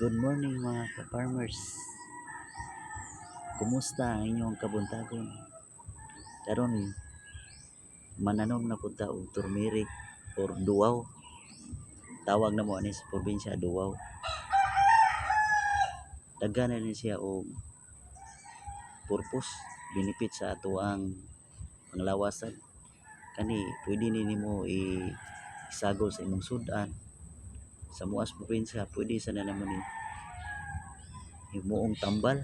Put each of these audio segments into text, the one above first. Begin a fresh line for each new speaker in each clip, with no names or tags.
Good morning mga ka-farmers. Kumusta ang inyong kabuntagon? Karon mananom na punta og turmeric or duwaw. Tawag na mo ani sa probinsya duwaw. Daghan na ni siya og purpose, benefit sa ato ang panglawasan. Kani pwede nimo isagol sa imong sudan. Sa muas probinsya pwede sa na naman ni himuong tambal.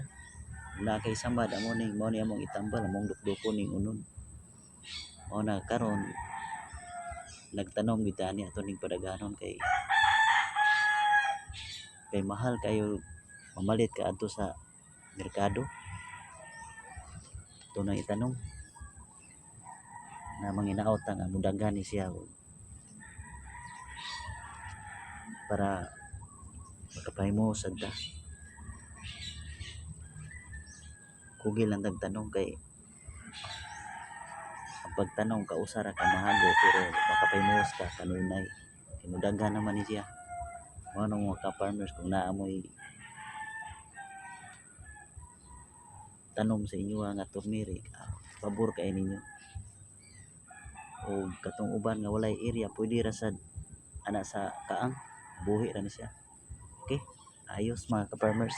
Na kay samad amo ni mo ni among itambal among dukdukon ning unon. Mao na karon nagtanom gid ani ato ning padaghanon kay mahal kayo mamalit ka adto sa merkado. Ito na itanong na manginaot ang mudaghan ni siya para makapahimo sad ta. Kugil lang tagtanong kay ang pagtanong kausa ra ka mahago pero makapahimuos ka kanunay. Kay mudaghan naman ni siya. Mao nang mga ka-farmers kung naa mo'y tanom sa inyo nga turmeric, pabor kay ninyo. O katong uban nga walay area pwede ra sad ana sa kaang buhi ra ni siya. Okay? Ayos mga ka-farmers.